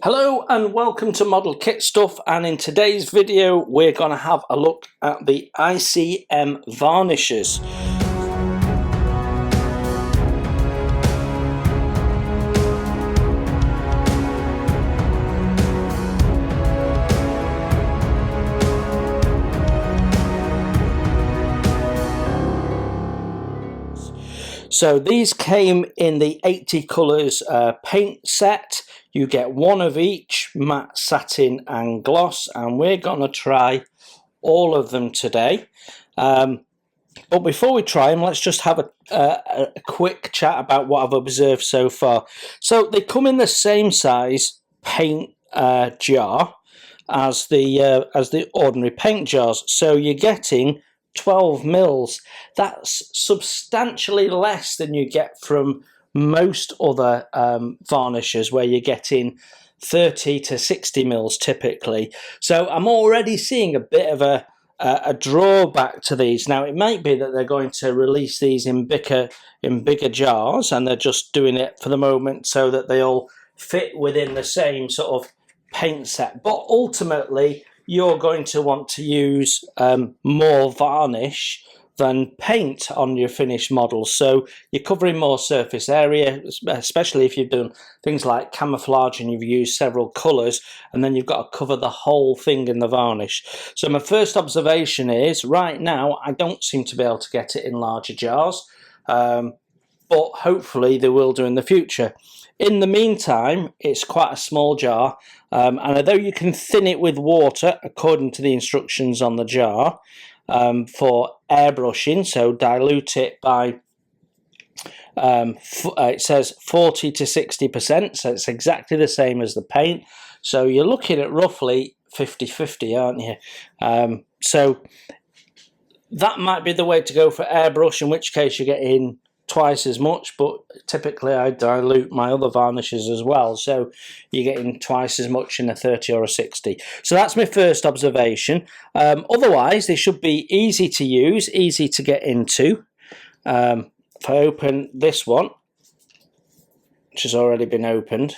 Hello and welcome to Model Kit Stuff, and in today's video we're going to have a look at the ICM varnishes. So these came in the 80 colours paint set. You get one of each, matte, satin and gloss, and we're going to try all of them today. But before we try them, let's just have a quick chat about what I've observed so far. So they come in the same size paint jar as the ordinary paint jars. So you're getting 12 mils. That's substantially less than you get from most other varnishes, where you're getting 30 to 60 mils typically. So I'm already seeing a bit of a drawback to these. Now it might be that they're going to release these in bigger jars, and they're just doing it for the moment so that they all fit within the same sort of paint set. But ultimately you're going to want to use more varnish than paint on your finished models, so you're covering more surface area, especially if you've done things like camouflage and you've used several colours, and then you've got to cover the whole thing in the varnish. So my first observation is, right now I don't seem to be able to get it in larger jars, but hopefully they will do in the future. In the meantime, it's quite a small jar, and although you can thin it with water according to the instructions on the jar, for airbrushing, so dilute it by it says 40 to 60%, so it's exactly the same as the paint. So you're looking at roughly 50-50, aren't you? So that might be the way to go for airbrush, in which case you get in twice as much, but typically I dilute my other varnishes as well, so you're getting twice as much in a 30 or a 60. So that's my first observation. Otherwise they should be easy to use, easy to get into. If I open this one, which has already been opened,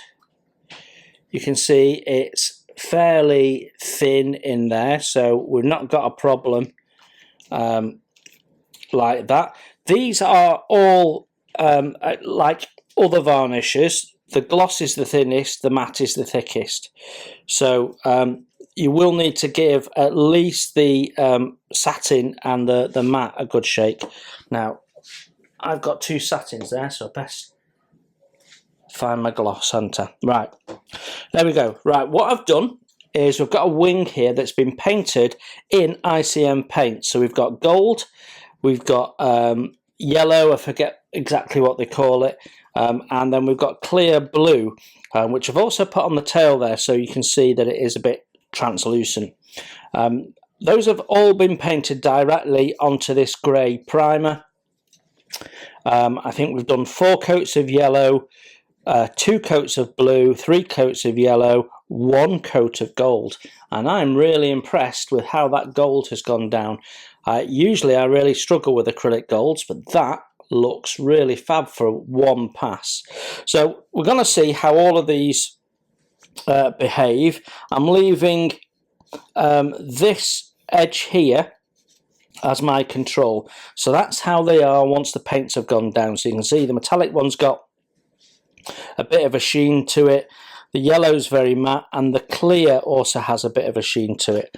you can see it's fairly thin in there, so we've not got a problem like that. These are all like other varnishes. The gloss is the thinnest, the matte is the thickest. So you will need to give at least the satin and the matte a good shake. Now, I've got two satins there, so best find my gloss, hunter. Right, there we go. Right, what I've done is we've got a wing here that's been painted in ICM paint. So we've got gold, we've got yellow, I forget exactly what they call it, and then we've got clear blue, which I've also put on the tail there so you can see that it is a bit translucent. Those have all been painted directly onto this grey primer. I think we've done 4 coats of yellow, 2 coats of blue, 3 coats of yellow, 1 coat of gold, and I'm really impressed with how that gold has gone down. Usually I really struggle with acrylic golds, but that looks really fab for one pass. So we're going to see how all of these behave. I'm leaving this edge here as my control, so that's how they are once the paints have gone down. So you can see the metallic one's got a bit of a sheen to it, the yellow's very matte, and the clear also has a bit of a sheen to it.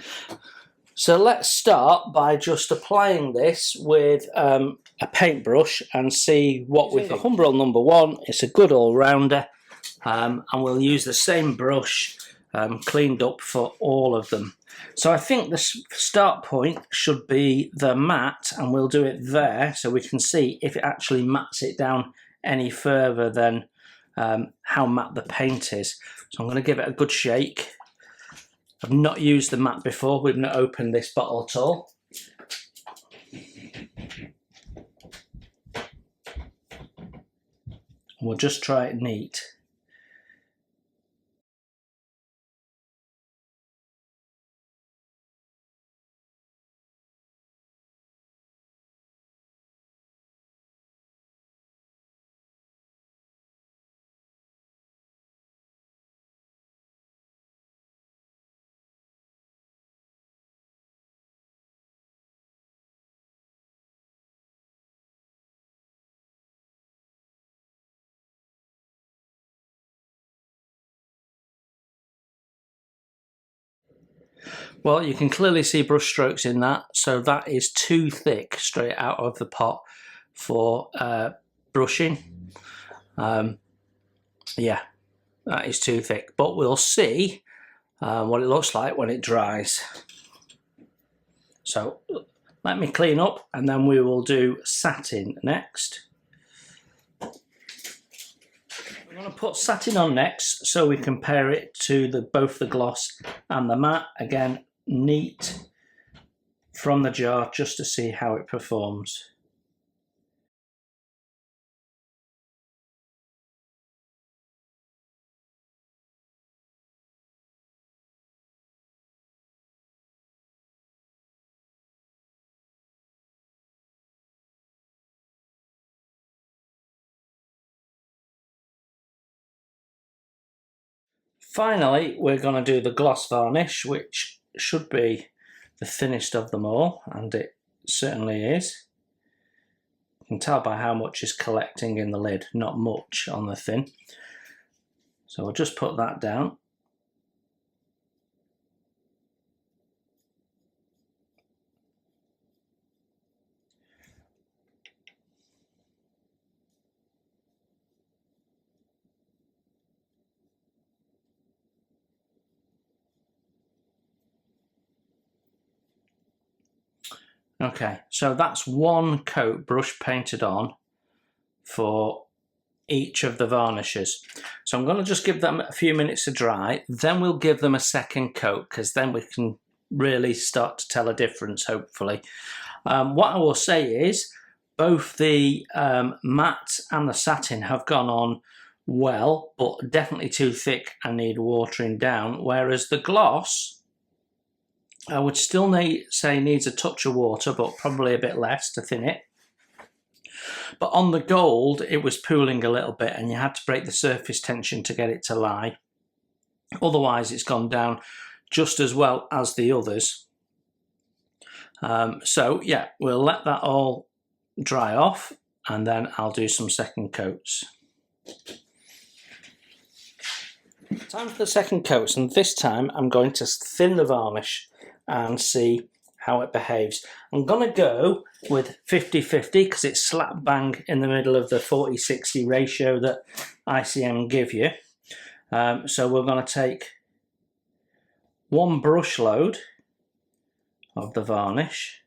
So let's start by just applying this with a paintbrush and see what we think. Humbrol number 1, it's a good all-rounder, and we'll use the same brush cleaned up for all of them. So I think the start point should be the matte, and we'll do it there so we can see if it actually mattes it down any further than how matte the paint is. So I'm going to give it a good shake. I've not used the matte before, we've not opened this bottle at all. We'll just try it neat. Well, you can clearly see brush strokes in that, so that is too thick straight out of the pot for brushing. Yeah, that is too thick, but we'll see what it looks like when it dries. So let me clean up and then we will do satin next. We're going to put satin on next so we compare it to both the gloss and the matte. Again, neat from the jar just to see how it performs. Finally, we're going to do the gloss varnish, which should be the thinnest of them all, and it certainly is. You can tell by how much is collecting in the lid, not much on the thin. So I'll just put that down. Okay, so that's one coat brush painted on for each of the varnishes. So I'm going to just give them a few minutes to dry, then we'll give them a second coat, because then we can really start to tell a difference, hopefully. What I will say is both the matte and the satin have gone on well, but definitely too thick and need watering down, whereas the gloss I would still say needs a touch of water, but probably a bit less to thin it. But on the gold, it was pooling a little bit and you had to break the surface tension to get it to lie. Otherwise, it's gone down just as well as the others. So yeah, we'll let that all dry off and then I'll do some second coats. Time for the second coats, and this time I'm going to thin the varnish and see how it behaves. I'm going to go with 50-50 because it's slap bang in the middle of the 40-60 ratio that ICM give you. So we're going to take one brush load of the varnish,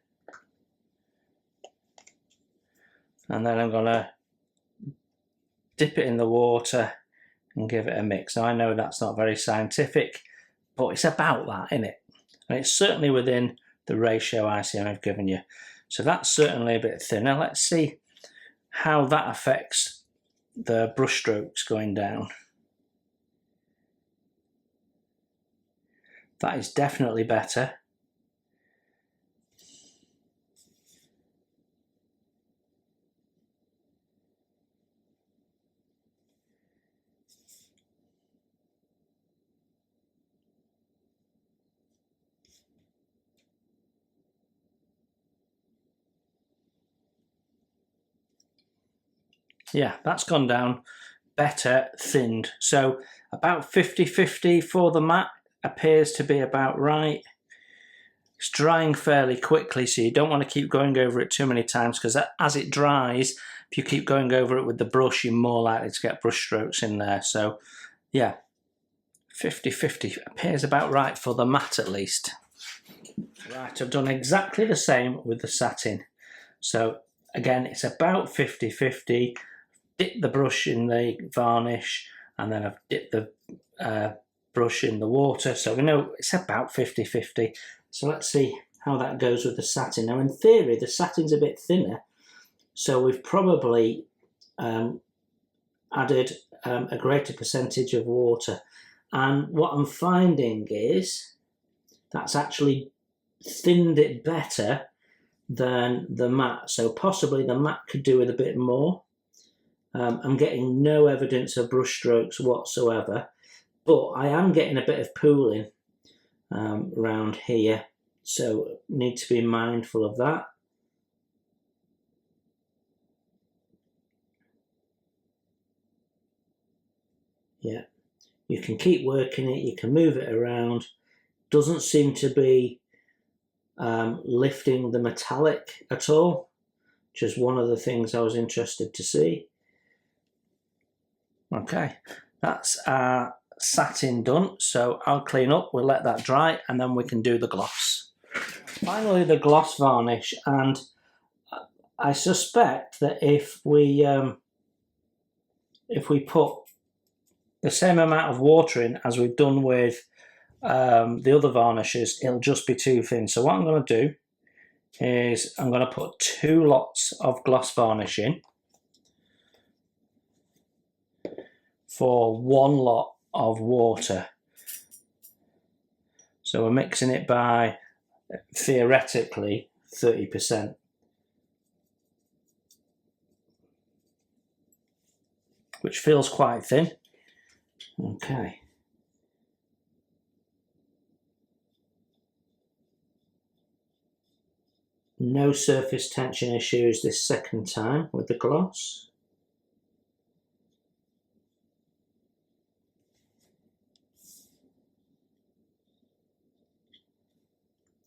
and then I'm going to dip it in the water and give it a mix. Now I know that's not very scientific, but it's about that, isn't it? And it's certainly within the ratio ICM have given you. So that's certainly a bit thinner. Let's see how that affects the brush strokes going down. That is definitely better. Yeah, that's gone down better thinned. So about 50-50 for the matte appears to be about right. It's drying fairly quickly, so you don't want to keep going over it too many times, because as it dries, if you keep going over it with the brush, you're more likely to get brush strokes in there. So yeah, 50-50 appears about right for the matte at least. Right, I've done exactly the same with the satin. So again, it's about 50-50. Dip the brush in the varnish and then I've dipped the brush in the water, so we know it's about 50-50. So let's see how that goes with the satin. Now in theory the satin's a bit thinner, so we've probably added a greater percentage of water, and what I'm finding is that's actually thinned it better than the matte, so possibly the matte could do with a bit more. I'm getting no evidence of brush strokes whatsoever, but I am getting a bit of pooling around here, so need to be mindful of that. Yeah, you can keep working it, you can move it around, doesn't seem to be lifting the metallic at all, which is one of the things I was interested to see. Okay, that's our satin done, so I'll clean up, we'll let that dry, and then we can do the gloss. Finally, the gloss varnish, and I suspect that if we put the same amount of water in as we've done with the other varnishes, it'll just be too thin. So what I'm going to do is I'm going to put 2 lots of gloss varnish in for 1 lot of water. So we're mixing it by, theoretically, 30%. Which feels quite thin. Okay. No surface tension issues this second time with the gloss.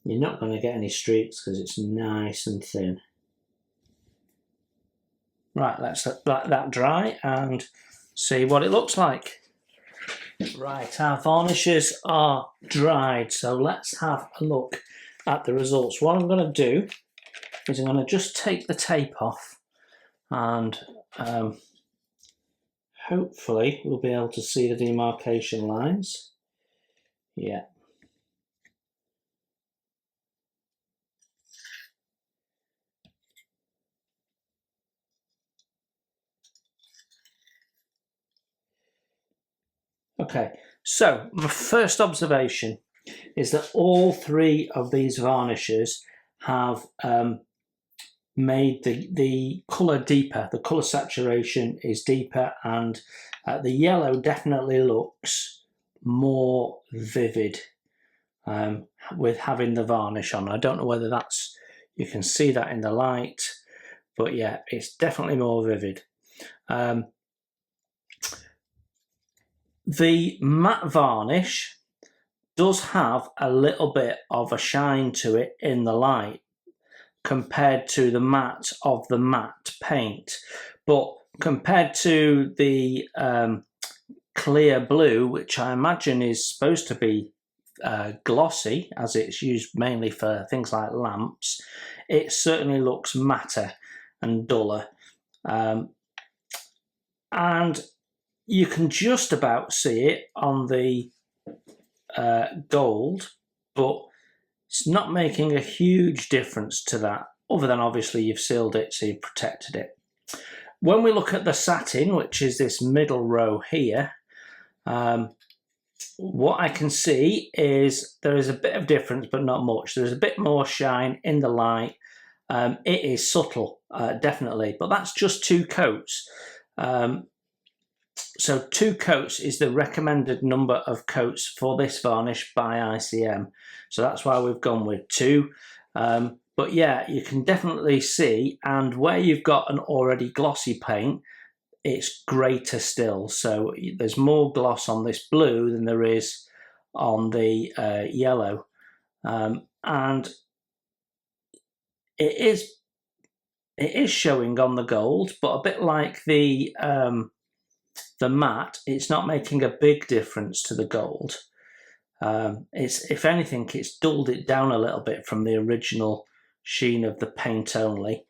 You're not going to get any streaks because it's nice and thin. Right, let's let that dry and see what it looks like. Right, our varnishes are dried, so let's have a look at the results. What I'm going to do is I'm going to just take the tape off, and hopefully we'll be able to see the demarcation lines. Yeah. Okay, so my first observation is that all 3 of these varnishes have made the colour deeper. The colour saturation is deeper, and the yellow definitely looks more vivid with having the varnish on. I don't know whether that's, you can see that in the light, but yeah, it's definitely more vivid. The matte varnish does have a little bit of a shine to it in the light compared to the matte of the matte paint, but compared to the clear blue, which I imagine is supposed to be glossy, as it's used mainly for things like lamps, it certainly looks matter and duller, and you can just about see it on the gold, but it's not making a huge difference to that, other than obviously you've sealed it, so you've protected it. When we look at the satin, which is this middle row here, what I can see is there is a bit of difference, but not much. There's a bit more shine in the light. It is subtle, definitely, but that's just 2 coats. So 2 coats is the recommended number of coats for this varnish by ICM. So that's why we've gone with 2. But yeah, you can definitely see, and where you've got an already glossy paint, it's greater still. So there's more gloss on this blue than there is on the yellow. And it is showing on the gold, but a bit like the matte, it's not making a big difference to the gold. It's, if anything, it's dulled it down a little bit from the original sheen of the paint only.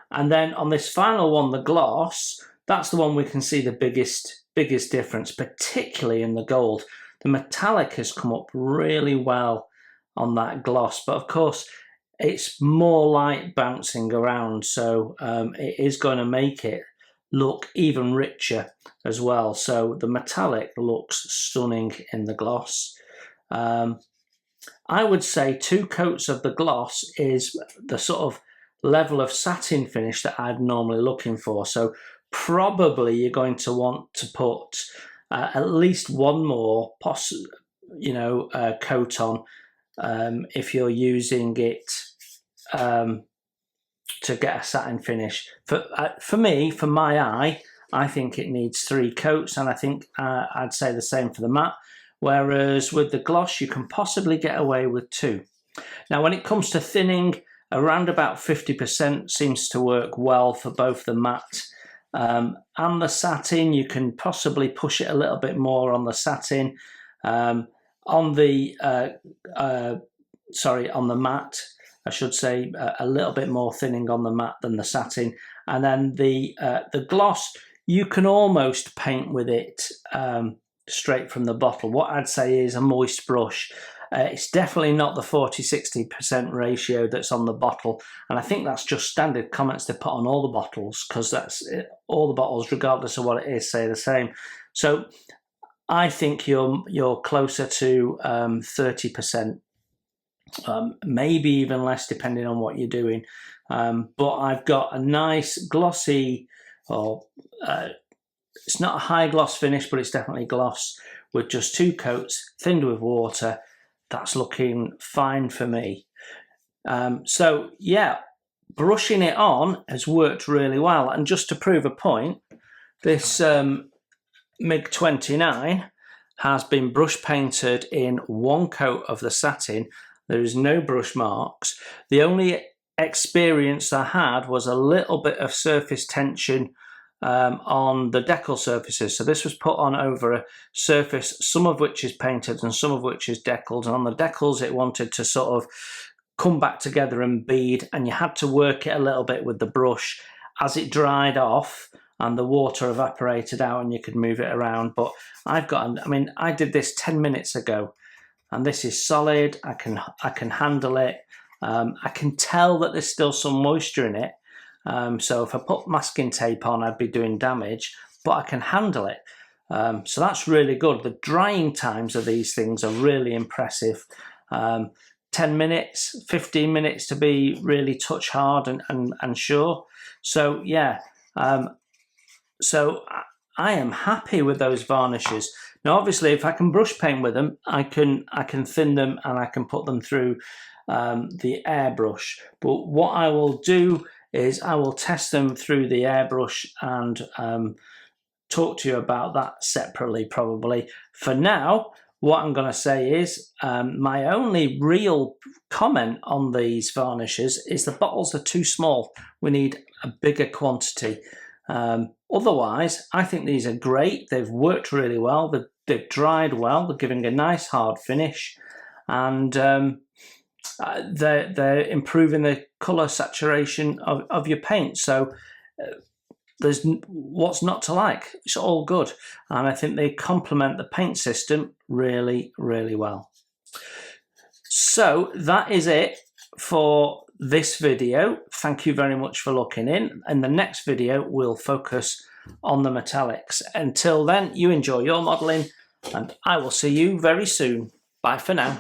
And then on this final one, the gloss, that's the one we can see the biggest difference, particularly in the gold. The metallic has come up really well on that gloss, but of course it's more light bouncing around, so it is going to make it look even richer as well. So the metallic looks stunning in the gloss. I would say 2 coats of the gloss is the sort of level of satin finish that I'm normally looking for. So probably you're going to want to put at least 1 more coat on if you're using it to get a satin finish. For me, for my eye, I think it needs 3 coats, and I think I'd say the same for the matte. whereas with the gloss you can possibly get away with 2. Now when it comes to thinning, around about 50% seems to work well for both the matte and the satin. You can possibly push it a little bit more on the satin. On the matte, I should say, a little bit more thinning on the matte than the satin. And then the gloss, you can almost paint with it straight from the bottle. What I'd say is a moist brush. It's definitely not the 40-60% ratio that's on the bottle, and I think that's just standard comments they put on all the bottles, because that's it. All the bottles, regardless of what it is, say the same. So I think you're closer to 30%, maybe even less, depending on what you're doing. But I've got a nice glossy, it's not a high gloss finish, but it's definitely gloss, with just 2 coats, thinned with water. That's looking fine for me. So yeah, brushing it on has worked really well. And just to prove a point, this MiG-29 has been brush painted in 1 coat of the satin. There is no brush marks. The only experience I had was a little bit of surface tension on the decal surfaces. So this was put on over a surface, some of which is painted and some of which is decaled. And on the decals, it wanted to sort of come back together and bead, and you had to work it a little bit with the brush as it dried off and the water evaporated out, and you could move it around. But I did this 10 minutes ago, and this is solid. I can handle it. I can tell that there's still some moisture in it. So if I put masking tape on, I'd be doing damage, but I can handle it. So that's really good. The drying times of these things are really impressive. 10 minutes, 15 minutes to be really touch hard and sure. So yeah, so I am happy with those varnishes. Now obviously if I can brush paint with them, I can thin them and I can put them through the airbrush. But what I will do is I will test them through the airbrush and talk to you about that separately probably. For now, what I'm going to say is my only real comment on these varnishes is the bottles are too small. We need a bigger quantity. Otherwise, I think these are great. They've worked really well. They've dried well. They're giving a nice hard finish, and they're improving the colour saturation of your paint. So there's what's not to like. It's all good, and I think they complement the paint system really, really well. So that is it for this video. Thank you very much for looking in. In the next video, we'll focus on the metallics. Until then, you enjoy your modelling, and I will see you very soon. Bye for now.